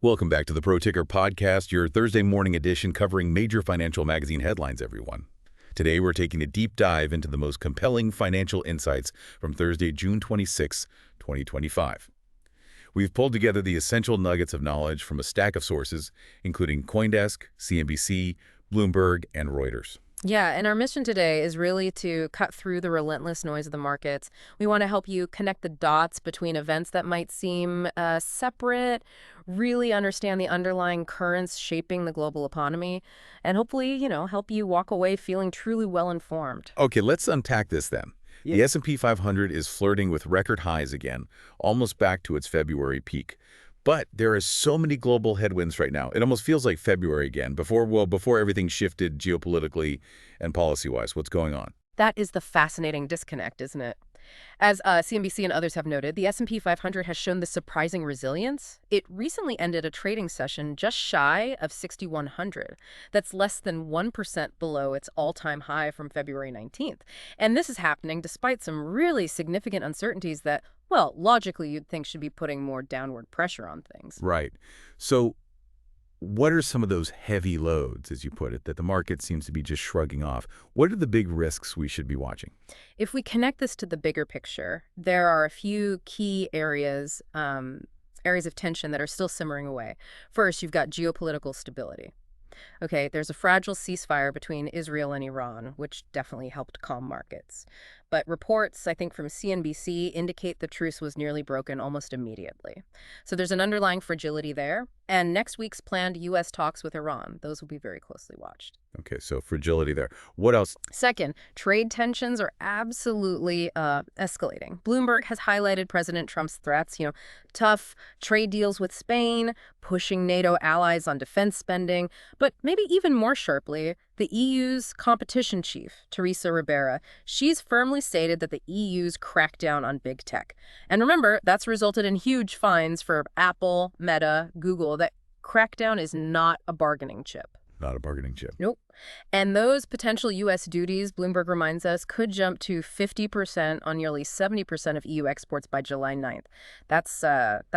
Welcome back to the Pro Ticker Podcast, your Thursday morning edition covering major financial magazine headlines, everyone. Today, we're taking a deep dive into the most compelling financial insights from Thursday, June 26, 2025. We've pulled together the essential nuggets of knowledge from a stack of sources, including CoinDesk, CNBC, Bloomberg, and Reuters. Yeah, and our mission today is really to cut through the relentless noise of the markets. We want to help you connect the dots between events that might seem separate, really understand the underlying currents shaping the global economy, and hopefully, help you walk away feeling truly well-informed. Okay, let's unpack this then. The S&P 500 is flirting with record highs again, almost back to its February peak. But there are so many global headwinds right now. It almost feels like February again, before everything shifted geopolitically and policy-wise. What's going on? That is the fascinating disconnect, isn't it? As CNBC and others have noted, the S&P 500 has shown this surprising resilience. It recently ended a trading session just shy of 6,100. That's less than 1% below its all-time high from February 19th. And this is happening despite some really significant uncertainties that, well, logically you'd think should be putting more downward pressure on things. Right. So what are some of those heavy loads, as you put it, that the market seems to be just shrugging off? What are the big risks we should be watching? If we connect this to the bigger picture, there are a few key areas of tension that are still simmering away. First, you've got geopolitical stability. Okay, there's a fragile ceasefire between Israel and Iran, which definitely helped calm markets. But reports, I think, from CNBC indicate the truce was nearly broken almost immediately. So there's an underlying fragility there. And next week's planned U.S. talks with Iran, those will be very closely watched. Okay, so fragility there. What else? Second, trade tensions are absolutely escalating. Bloomberg has highlighted President Trump's threats, tough trade deals with Spain, pushing NATO allies on defense spending, but maybe even more sharply, the EU's competition chief, Teresa Ribera, she's firmly stated that the EU's crackdown on big tech. And remember, that's resulted in huge fines for Apple, Meta, Google. That crackdown is not a bargaining chip. Not a bargaining chip. Nope. And those potential U.S. duties, Bloomberg reminds us, could jump to 50% on nearly 70% of EU exports by July 9th. That's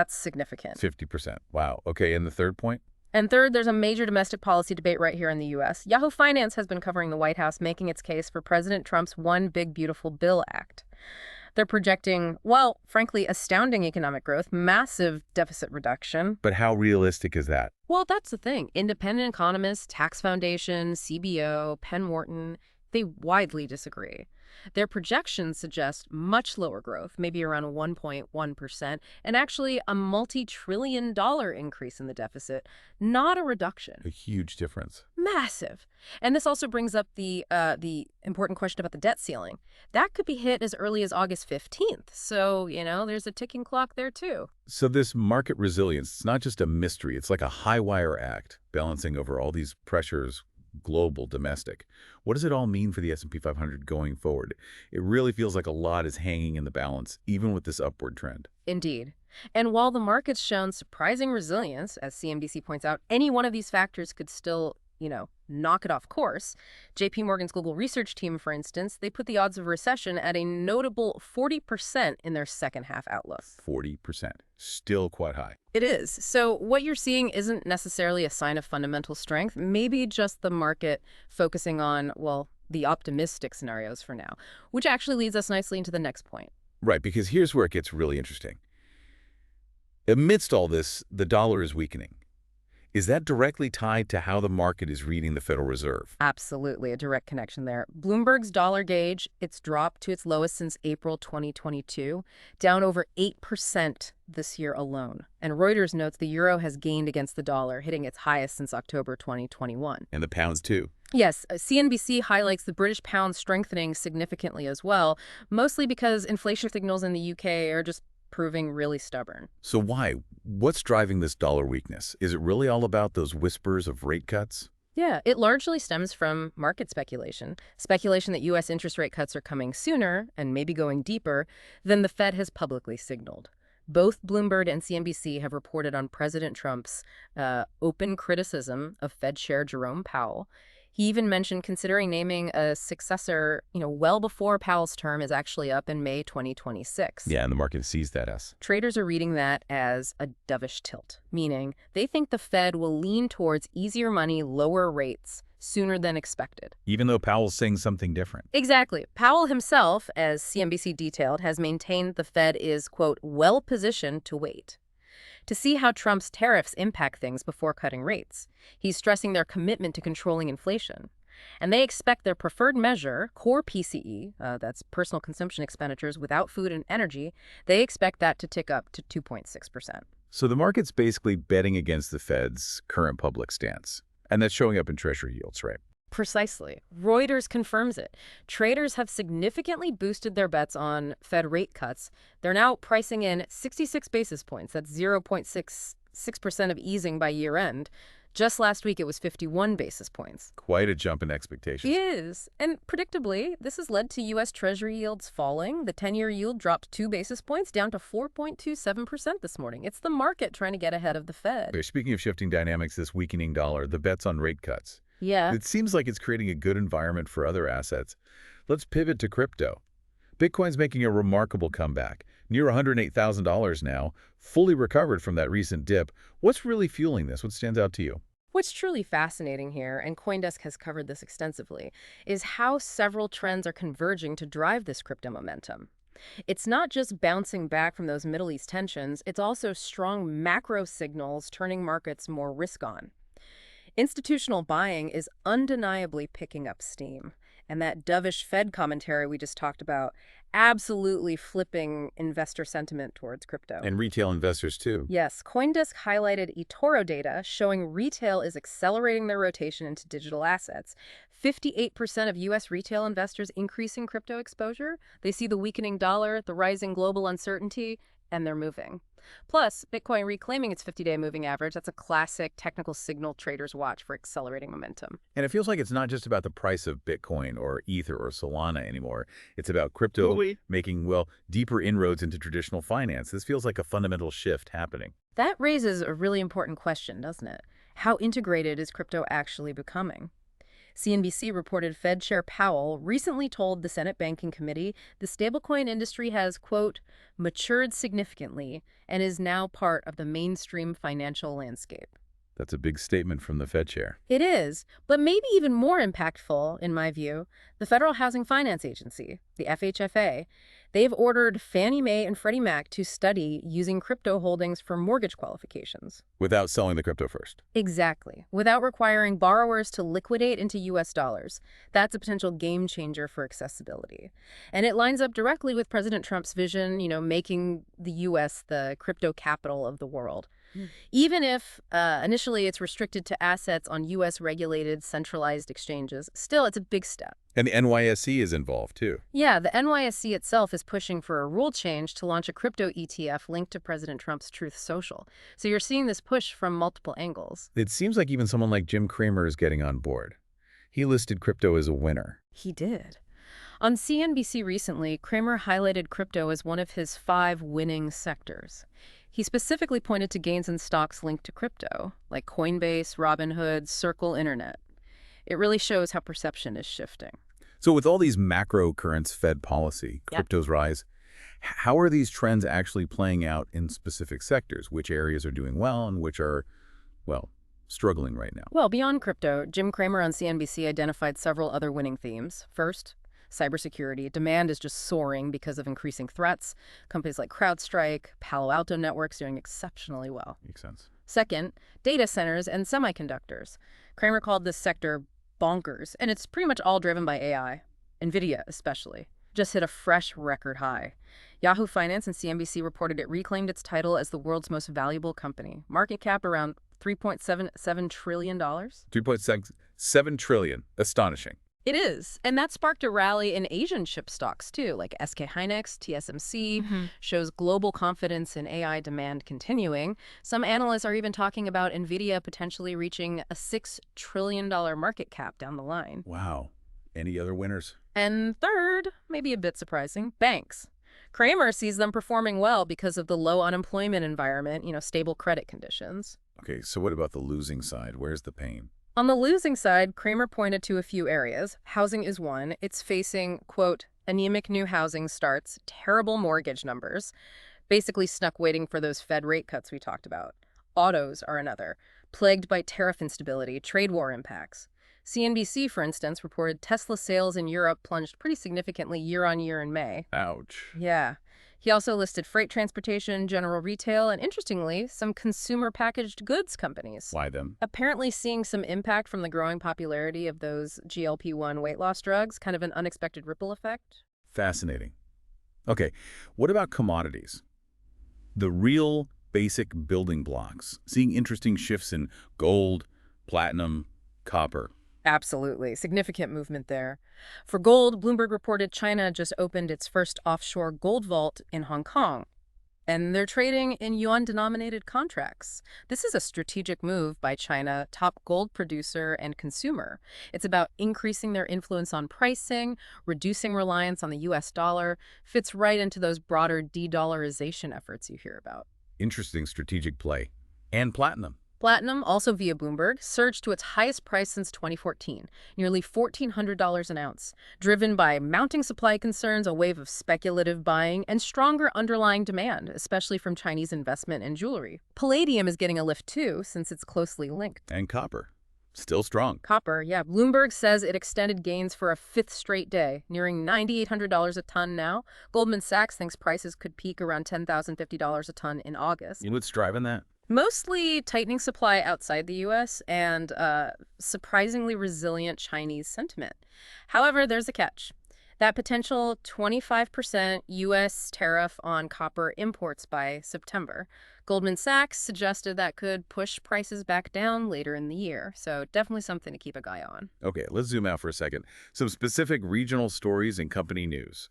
significant. 50%. Wow. Okay, and the third point? And third, there's a major domestic policy debate right here in the U.S. Yahoo Finance has been covering the White House, making its case for President Trump's One Big Beautiful Bill Act. They're projecting, well, frankly, astounding economic growth, massive deficit reduction. But how realistic is that? Well, that's the thing. Independent economists, Tax Foundation, CBO, Penn Wharton, they widely disagree. Their projections suggest much lower growth, maybe around 1.1%, and actually a multi-trillion-dollar increase in the deficit, not a reduction. A huge difference. Massive. And this also brings up the important question about the debt ceiling. That could be hit as early as August 15th. So, there's a ticking clock there, too. So this market resilience, it's not just a mystery. It's like a high-wire act, balancing over all these pressures, global, domestic. What does it all mean for the S&P 500 going forward? It really feels like a lot is hanging in the balance, even with this upward trend. Indeed. And while the market's shown surprising resilience, as CNBC points out, any one of these factors could still, knock it off course. JP Morgan's global research team, for instance, they put the odds of recession at a notable 40% in their second half outlook. 40%. Still quite high. It is. So what you're seeing isn't necessarily a sign of fundamental strength, maybe just the market focusing on, well, the optimistic scenarios for now, which actually leads us nicely into the next point. Right, because here's where it gets really interesting. Amidst all this, the dollar is weakening. Is that directly tied to how the market is reading the Federal Reserve? Absolutely, a direct connection there. Bloomberg's dollar gauge, it's dropped to its lowest since April 2022, down over 8% this year alone. And Reuters notes the euro has gained against the dollar, hitting its highest since October 2021. And the pounds, too. Yes, CNBC highlights the British pound strengthening significantly as well, mostly because inflation signals in the UK are just proving really stubborn. So why? What's driving this dollar weakness? Is it really all about those whispers of rate cuts? Yeah, it largely stems from market speculation. Speculation that U.S. interest rate cuts are coming sooner, and maybe going deeper, than the Fed has publicly signaled. Both Bloomberg and CNBC have reported on President Trump's open criticism of Fed Chair Jerome Powell. He even mentioned considering naming a successor, well before Powell's term is actually up in May 2026. Yeah, and the market sees that as. Traders are reading that as a dovish tilt, meaning they think the Fed will lean towards easier money, lower rates sooner than expected. Even though Powell's saying something different. Exactly. Powell himself, as CNBC detailed, has maintained the Fed is, quote, well-positioned to wait to see how Trump's tariffs impact things before cutting rates. He's stressing their commitment to controlling inflation. And they expect their preferred measure, core PCE, that's personal consumption expenditures without food and energy, they expect that to tick up to 2.6%. So the market's basically betting against the Fed's current public stance. And that's showing up in Treasury yields, right? Precisely. Reuters confirms it. Traders have significantly boosted their bets on Fed rate cuts. They're now pricing in 66 basis points. That's 0.66% of easing by year end. Just last week, it was 51 basis points. Quite a jump in expectations. It is. And predictably, this has led to U.S. Treasury yields falling. The 10-year yield dropped 2 basis points down to 4.27% this morning. It's the market trying to get ahead of the Fed. Okay, speaking of shifting dynamics, this weakening dollar, the bets on rate cuts. Yeah. It seems like it's creating a good environment for other assets. Let's pivot to crypto. Bitcoin's making a remarkable comeback. Near $108,000 now, fully recovered from that recent dip. What's really fueling this? What stands out to you? What's truly fascinating here, and CoinDesk has covered this extensively, is how several trends are converging to drive this crypto momentum. It's not just bouncing back from those Middle East tensions, it's also strong macro signals turning markets more risk-on. Institutional buying is undeniably picking up steam, and that dovish Fed commentary we just talked about absolutely flipping investor sentiment towards crypto. And retail investors, too. Yes, CoinDesk highlighted eToro data showing retail is accelerating their rotation into digital assets. 58% of U.S. retail investors increasing crypto exposure. They see the weakening dollar, the rising global uncertainty, and they're moving. Plus, Bitcoin reclaiming its 50-day moving average. That's a classic technical signal traders watch for accelerating momentum. And it feels like it's not just about the price of Bitcoin or Ether or Solana anymore. It's about crypto making, deeper inroads into traditional finance. This feels like a fundamental shift happening. That raises a really important question, doesn't it? How integrated is crypto actually becoming? CNBC reported Fed Chair Powell recently told the Senate Banking Committee the stablecoin industry has, quote, matured significantly and is now part of the mainstream financial landscape. That's a big statement from the Fed chair. It is, but maybe even more impactful, in my view, the Federal Housing Finance Agency, the FHFA. They've ordered Fannie Mae and Freddie Mac to study using crypto holdings for mortgage qualifications. Without selling the crypto first. Exactly. Without requiring borrowers to liquidate into U.S. dollars. That's a potential game changer for accessibility. And it lines up directly with President Trump's vision, making the U.S. the crypto capital of the world. Even if initially it's restricted to assets on U.S.-regulated centralized exchanges, still it's a big step. And the NYSE is involved, too. Yeah, the NYSE itself is pushing for a rule change to launch a crypto ETF linked to President Trump's Truth Social. So you're seeing this push from multiple angles. It seems like even someone like Jim Cramer is getting on board. He listed crypto as a winner. He did. On CNBC recently, Cramer highlighted crypto as one of his 5 winning sectors. He specifically pointed to gains in stocks linked to crypto, like Coinbase, Robinhood, Circle Internet. It really shows how perception is shifting. So with all these macro currents, Fed policy, crypto's rise, how are these trends actually playing out in specific sectors? Which areas are doing well and which are, struggling right now? Well, beyond crypto, Jim Cramer on CNBC identified several other winning themes. First, cybersecurity. Demand is just soaring because of increasing threats. Companies like CrowdStrike, Palo Alto Networks doing exceptionally well. Makes sense. Second, data centers and semiconductors. Cramer called this sector bonkers, and it's pretty much all driven by AI. NVIDIA, especially, just hit a fresh record high. Yahoo Finance and CNBC reported it reclaimed its title as the world's most valuable company. Market cap around $3.77 trillion. $3.7 trillion. Astonishing. It is. And that sparked a rally in Asian chip stocks, too, like SK Hynix, TSMC, shows global confidence in AI demand continuing. Some analysts are even talking about NVIDIA potentially reaching a $6 trillion market cap down the line. Wow. Any other winners? And third, maybe a bit surprising, banks. Cramer sees them performing well because of the low unemployment environment, stable credit conditions. Okay, so what about the losing side? Where's the pain? On the losing side, Kramer pointed to a few areas. Housing is one. It's facing, quote, anemic new housing starts, terrible mortgage numbers, basically stuck waiting for those Fed rate cuts we talked about. Autos are another, plagued by tariff instability, trade war impacts. CNBC, for instance, reported Tesla sales in Europe plunged pretty significantly year on year in May. Ouch. Yeah. He also listed freight transportation, general retail, and interestingly, some consumer packaged goods companies. Why them? Apparently seeing some impact from the growing popularity of those GLP-1 weight loss drugs, kind of an unexpected ripple effect. Fascinating. Okay, what about commodities? The real basic building blocks, seeing interesting shifts in gold, platinum, copper. Absolutely. Significant movement there. For gold, Bloomberg reported China just opened its first offshore gold vault in Hong Kong, and they're trading in yuan-denominated contracts. This is a strategic move by China, top gold producer and consumer. It's about increasing their influence on pricing, reducing reliance on the US dollar, fits right into those broader de-dollarization efforts you hear about. Interesting strategic play. And platinum. Platinum, also via Bloomberg, surged to its highest price since 2014, nearly $1,400 an ounce, driven by mounting supply concerns, a wave of speculative buying, and stronger underlying demand, especially from Chinese investment in jewelry. Palladium is getting a lift too, since it's closely linked. And copper. Still strong. Copper, yeah. Bloomberg says it extended gains for a fifth straight day, nearing $9,800 a ton now. Goldman Sachs thinks prices could peak around $10,050 a ton in August. You know what's driving that? Mostly tightening supply outside the U.S. and surprisingly resilient Chinese sentiment. However, there's a catch. That potential 25% U.S. tariff on copper imports by September. Goldman Sachs suggested that could push prices back down later in the year, so definitely something to keep an eye on. Okay, let's zoom out for a second. Some specific regional stories and company news.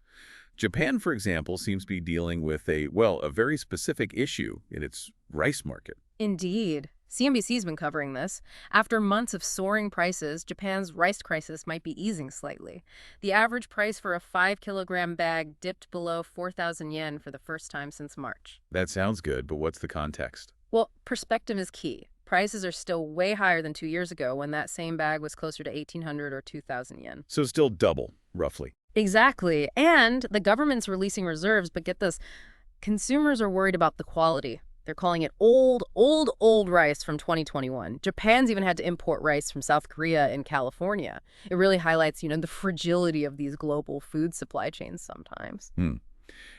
Japan, for example, seems to be dealing with a very specific issue in its rice market. Indeed. CNBC's been covering this. After months of soaring prices, Japan's rice crisis might be easing slightly. The average price for a 5-kilogram bag dipped below 4,000 yen for the first time since March. That sounds good, but what's the context? Well, perspective is key. Prices are still way higher than 2 years ago when that same bag was closer to 1,800 or 2,000 yen. So still double, roughly. Exactly. And the government's releasing reserves, but get this, consumers are worried about the quality. They're calling it old rice from 2021. Japan's even had to import rice from South Korea and California. It really highlights, the fragility of these global food supply chains sometimes.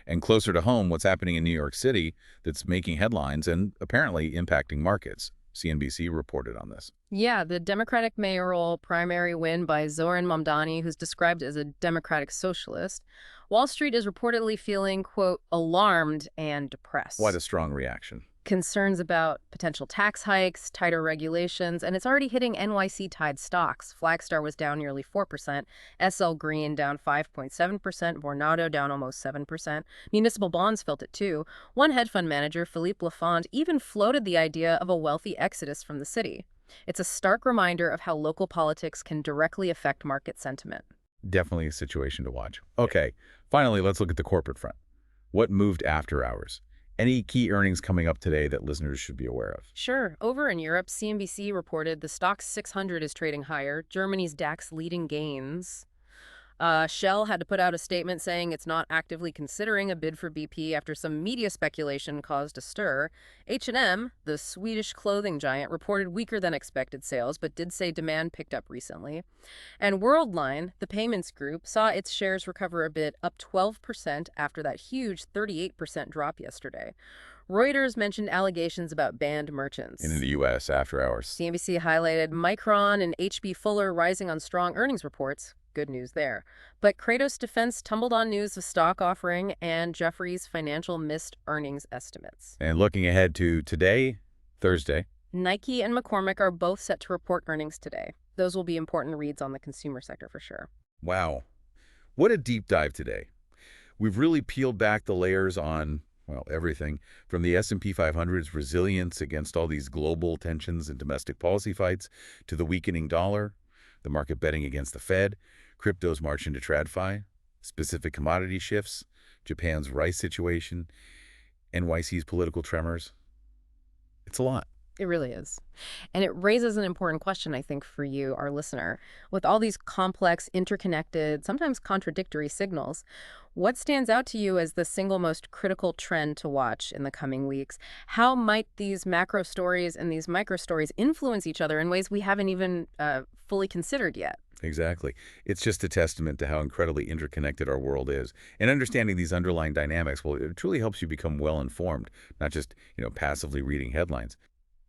And closer to home, what's happening in New York City that's making headlines and apparently impacting markets. CNBC reported on this. Yeah, the Democratic mayoral primary win by Zoran Mamdani, who's described as a democratic socialist. Wall Street is reportedly feeling, quote, alarmed and depressed. Why the strong reaction? Concerns about potential tax hikes, tighter regulations, and it's already hitting NYC-tied stocks. Flagstar was down nearly 4%, SL Green down 5.7%, Vornado down almost 7%. Municipal bonds felt it too. One hedge fund manager, Philippe Lafond, even floated the idea of a wealthy exodus from the city. It's a stark reminder of how local politics can directly affect market sentiment. Definitely a situation to watch. Okay, finally, let's look at the corporate front. What moved after hours? Any key earnings coming up today that listeners should be aware of? Sure. Over in Europe, CNBC reported the Stoxx 600 is trading higher, Germany's DAX leading gains. Shell had to put out a statement saying it's not actively considering a bid for BP after some media speculation caused a stir. H&M, the Swedish clothing giant, reported weaker than expected sales, but did say demand picked up recently. And Worldline, the payments group, saw its shares recover a bit, up 12% after that huge 38% drop yesterday. Reuters mentioned allegations about banned merchants. In the U.S. after hours. CNBC highlighted Micron and H.B. Fuller rising on strong earnings reports. Good news there. But Kratos Defense tumbled on news of stock offering and Jefferies Financial missed earnings estimates. And looking ahead to today, Thursday. Nike and McCormick are both set to report earnings today. Those will be important reads on the consumer sector for sure. Wow. What a deep dive today. We've really peeled back the layers on, everything from the S&P 500's resilience against all these global tensions and domestic policy fights to the weakening dollar, the market betting against the Fed, crypto's march into TradFi, specific commodity shifts, Japan's rice situation, NYC's political tremors. It's a lot. It really is. And it raises an important question, I think, for you, our listener. With all these complex, interconnected, sometimes contradictory signals, what stands out to you as the single most critical trend to watch in the coming weeks? How might these macro stories and these micro stories influence each other in ways we haven't even fully considered yet? Exactly. It's just a testament to how incredibly interconnected our world is. And understanding these underlying dynamics, well, it truly helps you become well-informed, not just, passively reading headlines.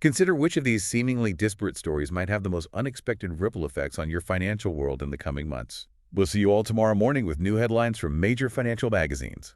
Consider which of these seemingly disparate stories might have the most unexpected ripple effects on your financial world in the coming months. We'll see you all tomorrow morning with new headlines from major financial magazines.